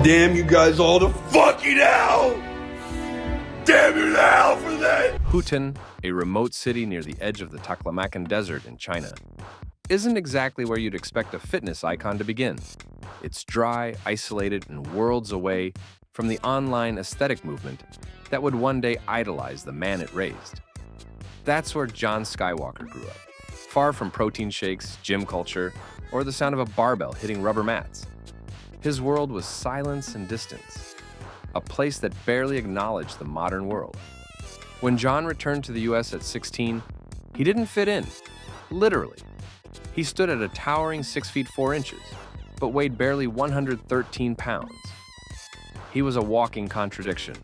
damn you guys all to fucking hell! Damn you to hell for that! Hutan, a remote city near the edge of the Taklamakan Desert in China, isn't exactly where you'd expect a fitness icon to begin. It's dry, isolated, and worlds away from the online aesthetic movement that would one day idolize the man it raised. That's where Jon Skywalker grew up, far from protein shakes, gym culture, or the sound of a barbell hitting rubber mats. His world was silence and distance, a place that barely acknowledged the modern world. When Jon returned to the US at 16, he didn't fit in, literally. He stood at a towering 6 feet 4 inches, but weighed barely 113 pounds. He was a walking contradiction.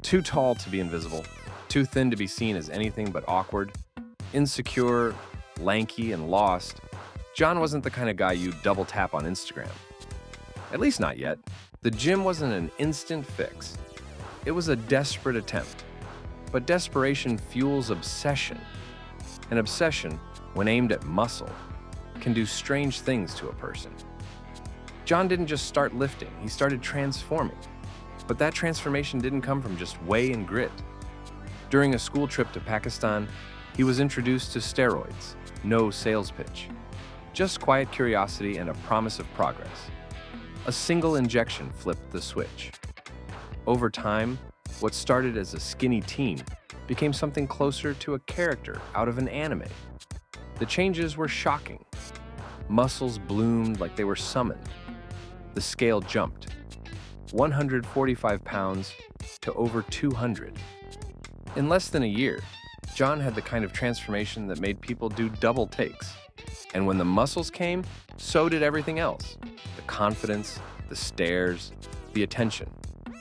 Too tall to be invisible, too thin to be seen as anything but awkward, insecure, lanky, and lost. Jon wasn't the kind of guy you'd double tap on Instagram. At least not yet. The gym wasn't an instant fix. It was a desperate attempt. But desperation fuels obsession. And obsession, when aimed at muscle, can do strange things to a person. Jon didn't just start lifting, he started transforming. But that transformation didn't come from just whey and grit. During a school trip to Pakistan, he was introduced to steroids, no sales pitch. Just quiet curiosity and a promise of progress. A single injection flipped the switch. Over time, what started as a skinny teen became something closer to a character out of an anime. The changes were shocking. Muscles bloomed like they were summoned. The scale jumped. 145 pounds to over 200. In less than a year, Jon had the kind of transformation that made people do double takes. And when the muscles came, so did everything else. The confidence, the stares, the attention.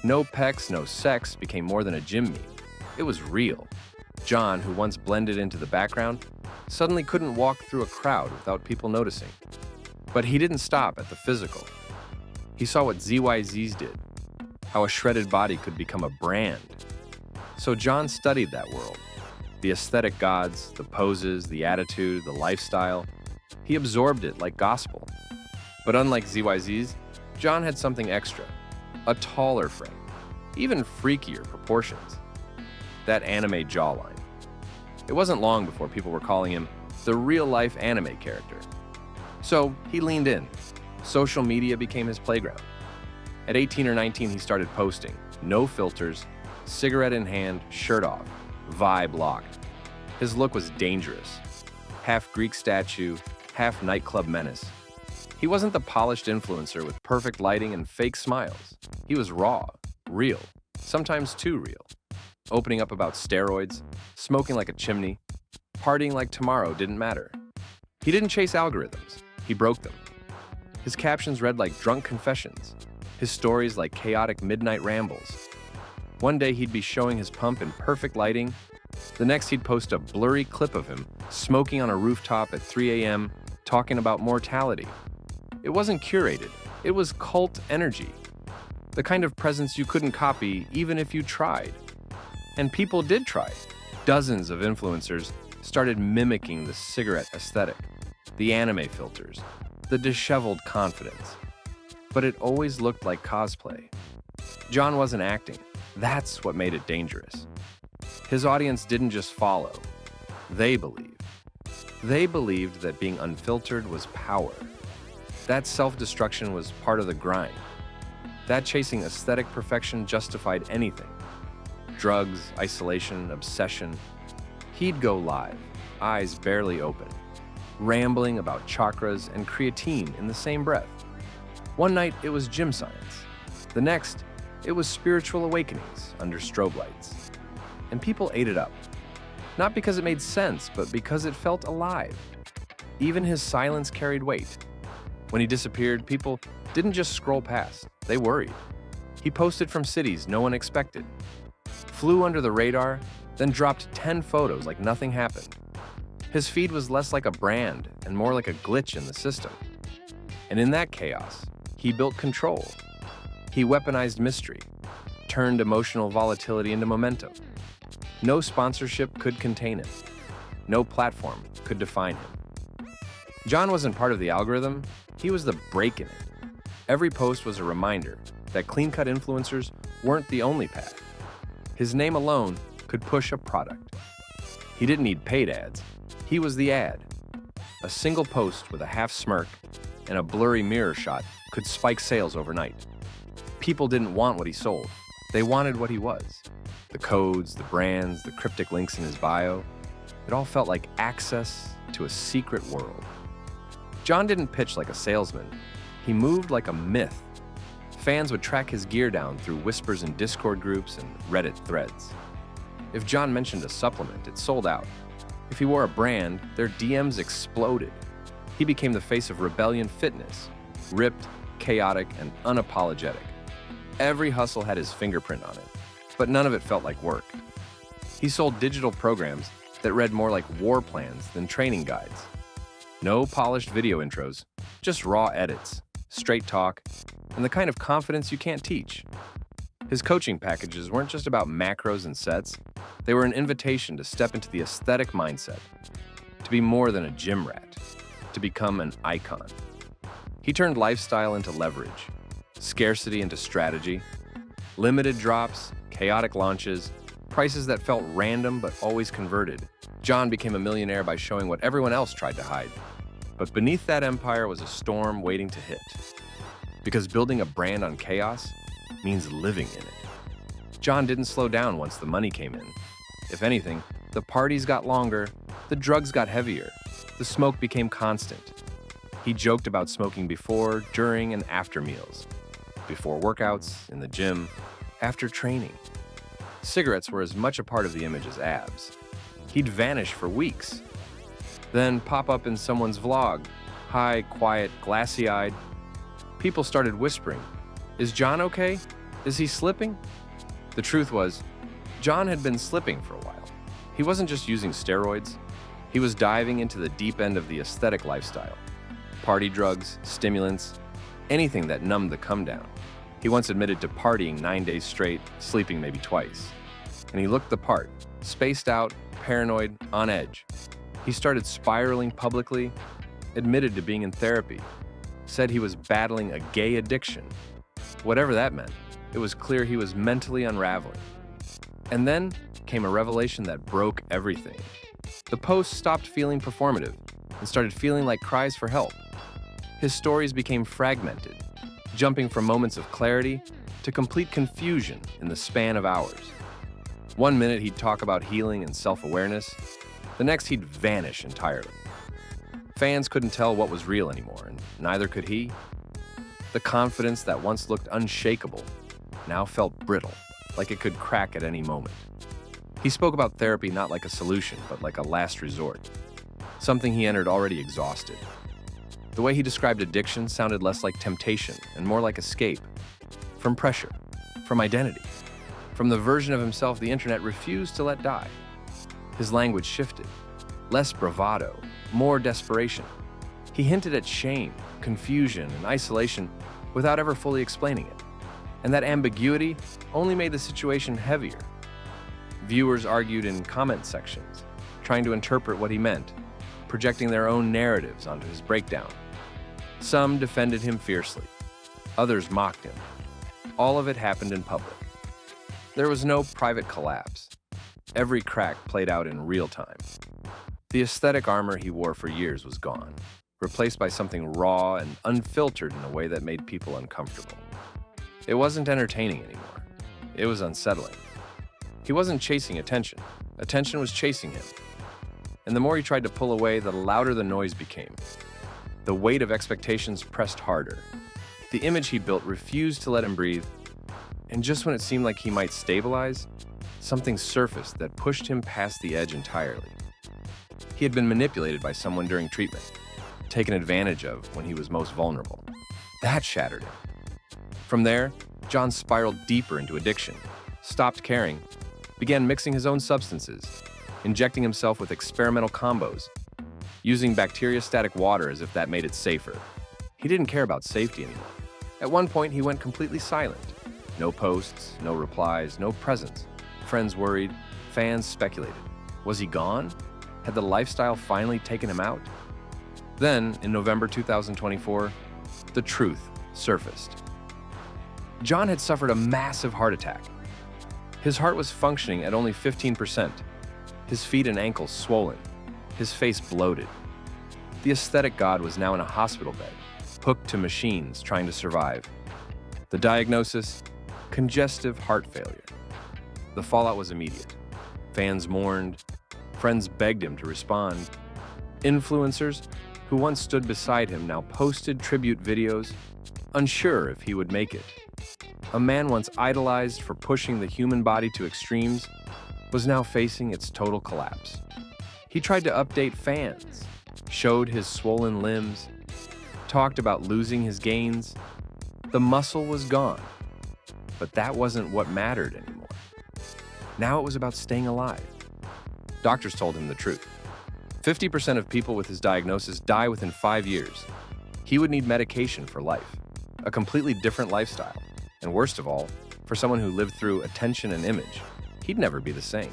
No pecs, no sex became more than a gym meet. It was real. Jon, who once blended into the background, suddenly couldn't walk through a crowd without people noticing. But he didn't stop at the physical. He saw what ZYZs did, how a shredded body could become a brand. So Jon studied that world. The aesthetic gods, the poses, the attitude, the lifestyle. He absorbed it like gospel. But unlike ZYZs, Jon had something extra. A taller frame, even freakier proportions. That anime jawline. It wasn't long before people were calling him the real-life anime character. So he leaned in. Social media became his playground. At 18 or 19, he started posting. No filters, cigarette in hand, shirt off, vibe locked. His look was dangerous. Half Greek statue, half nightclub menace. He wasn't the polished influencer with perfect lighting and fake smiles. He was raw, real, sometimes too real. Opening up about steroids, smoking like a chimney, partying like tomorrow didn't matter. He didn't chase algorithms, he broke them. His captions read like drunk confessions, his stories like chaotic midnight rambles. One day he'd be showing his pump in perfect lighting, the next he'd post a blurry clip of him smoking on a rooftop at 3 a.m., talking about mortality. It wasn't curated, it was cult energy. The kind of presence you couldn't copy even if you tried. And people did try. Dozens of influencers started mimicking the cigarette aesthetic, the anime filters, the disheveled confidence. But it always looked like cosplay. Jon wasn't acting. That's what made it dangerous. His audience didn't just follow. They believed. They believed that being unfiltered was power. That self-destruction was part of the grind. That chasing aesthetic perfection justified anything. Drugs, isolation, obsession. He'd go live, eyes barely open, rambling about chakras and creatine in the same breath. One night, it was gym science. The next, it was spiritual awakenings under strobe lights. And people ate it up. Not because it made sense, but because it felt alive. Even his silence carried weight. When he disappeared, people didn't just scroll past, they worried. He posted from cities no one expected, flew under the radar, then dropped 10 photos like nothing happened. His feed was less like a brand and more like a glitch in the system. And in that chaos, he built control. He weaponized mystery, turned emotional volatility into momentum. No sponsorship could contain him. No platform could define him. Jon wasn't part of the algorithm, he was the break in it. Every post was a reminder, that clean-cut influencers weren't the only path. His name alone could push a product. He didn't need paid ads. He was the ad. A single post with a half smirk and a blurry mirror shot could spike sales overnight. People didn't want what he sold. They wanted what he was. The codes, the brands, the cryptic links in his bio. It all felt like access to a secret world. Jon didn't pitch like a salesman. He moved like a myth. Fans would track his gear down through whispers in Discord groups and Reddit threads. If Jon mentioned a supplement, it sold out. If he wore a brand, their DMs exploded. He became the face of rebellion fitness, ripped, chaotic, and unapologetic. Every hustle had his fingerprint on it, but none of it felt like work. He sold digital programs that read more like war plans than training guides. No polished video intros, just raw edits, straight talk, and the kind of confidence you can't teach. His coaching packages weren't just about macros and sets. They were an invitation to step into the aesthetic mindset, to be more than a gym rat, to become an icon. He turned lifestyle into leverage, scarcity into strategy, limited drops, chaotic launches, prices that felt random but always converted. Jon became a millionaire by showing what everyone else tried to hide. But beneath that empire was a storm waiting to hit. Because building a brand on chaos means living in it. Jon didn't slow down once the money came in. If anything, the parties got longer, the drugs got heavier, the smoke became constant. He joked about smoking before, during, and after meals. Before workouts, in the gym, after training. Cigarettes were as much a part of the image as abs. He'd vanish for weeks, then pop up in someone's vlog, high, quiet, glassy-eyed. People started whispering, "Is Jon okay? Is he slipping?" The truth was, Jon had been slipping for a while. He wasn't just using steroids. He was diving into the deep end of the aesthetic lifestyle. Party drugs, stimulants, anything that numbed the come-down. He once admitted to partying 9 days straight, sleeping maybe twice. And he looked the part, spaced out, paranoid, on edge. He started spiraling publicly, admitted to being in therapy, said he was battling a gay addiction. Whatever that meant, it was clear he was mentally unraveling. And then came a revelation that broke everything. The posts stopped feeling performative and started feeling like cries for help. His stories became fragmented, jumping from moments of clarity to complete confusion in the span of hours. One minute he'd talk about healing and self-awareness, the next he'd vanish entirely. Fans couldn't tell what was real anymore, and neither could he. The confidence that once looked unshakable now felt brittle, like it could crack at any moment. He spoke about therapy not like a solution, but like a last resort, something he entered already exhausted. The way he described addiction sounded less like temptation and more like escape, from pressure, from identity, from the version of himself the internet refused to let die. His language shifted, less bravado, more desperation. He hinted at shame, confusion, and isolation without ever fully explaining it. And that ambiguity only made the situation heavier. Viewers argued in comment sections, trying to interpret what he meant, projecting their own narratives onto his breakdown. Some defended him fiercely. Others mocked him. All of it happened in public. There was no private collapse. Every crack played out in real time. The aesthetic armor he wore for years was gone, replaced by something raw and unfiltered in a way that made people uncomfortable. It wasn't entertaining anymore. It was unsettling. He wasn't chasing attention. Attention was chasing him. And the more he tried to pull away, the louder the noise became. The weight of expectations pressed harder. The image he built refused to let him breathe. And just when it seemed like he might stabilize, something surfaced that pushed him past the edge entirely. He had been manipulated by someone during treatment, taken advantage of when he was most vulnerable. That shattered him. From there, Jon spiraled deeper into addiction, stopped caring, began mixing his own substances, injecting himself with experimental combos, using bacteriostatic water as if that made it safer. He didn't care about safety anymore. At one point, he went completely silent. No posts, no replies, no presence. Friends worried, fans speculated. Was he gone? Had the lifestyle finally taken him out? Then, in November 2024, the truth surfaced. Jon had suffered a massive heart attack. His heart was functioning at only 15%, his feet and ankles swollen, his face bloated. The aesthetic god was now in a hospital bed, hooked to machines trying to survive. The diagnosis? Congestive heart failure. The fallout was immediate. Fans mourned, friends begged him to respond. Influencers, who once stood beside him, now posted tribute videos, unsure if he would make it. A man once idolized for pushing the human body to extremes was now facing its total collapse. He tried to update fans, showed his swollen limbs, talked about losing his gains. The muscle was gone, but that wasn't what mattered anymore. Now it was about staying alive. Doctors told him the truth. 50% of people with his diagnosis die within 5 years. He would need medication for life, a completely different lifestyle, and worst of all, for someone who lived through attention and image, he'd never be the same.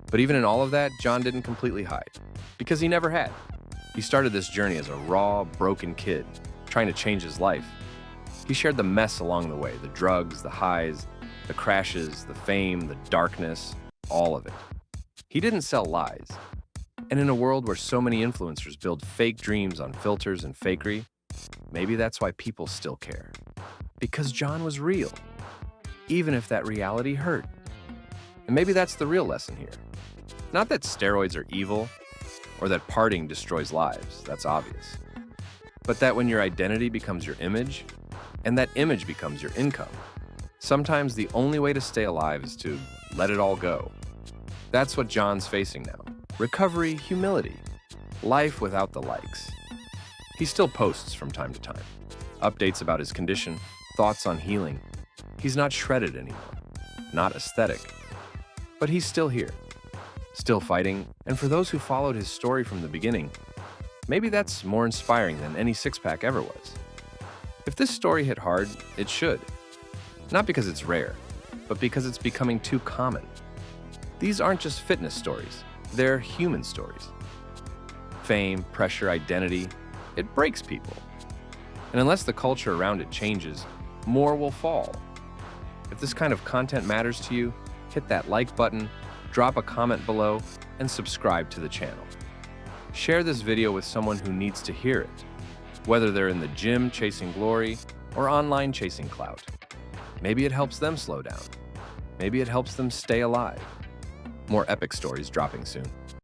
But even in all of that, Jon didn't completely hide, because he never had. He started this journey as a raw, broken kid, trying to change his life. He shared the mess along the way, the drugs, the highs, the crashes, the fame, the darkness, all of it. He didn't sell lies. And in a world where so many influencers build fake dreams on filters and fakery, maybe that's why people still care. Because Jon was real, even if that reality hurt. And maybe that's the real lesson here. Not that steroids are evil, or that partying destroys lives, that's obvious. But that when your identity becomes your image, and that image becomes your income, sometimes the only way to stay alive is to let it all go. That's what Jon's facing now. Recovery, humility, life without the likes. He still posts from time to time, updates about his condition, thoughts on healing. He's not shredded anymore, not aesthetic. But he's still here, still fighting, and for those who followed his story from the beginning, maybe that's more inspiring than any six-pack ever was. If this story hit hard, it should. Not because it's rare, but because it's becoming too common. These aren't just fitness stories, they're human stories. Fame, pressure, identity, it breaks people. And unless the culture around it changes, more will fall. If this kind of content matters to you, hit that like button, drop a comment below, and subscribe to the channel. Share this video with someone who needs to hear it, whether they're in the gym chasing glory or online chasing clout. Maybe it helps them slow down. Maybe it helps them stay alive. More epic stories dropping soon.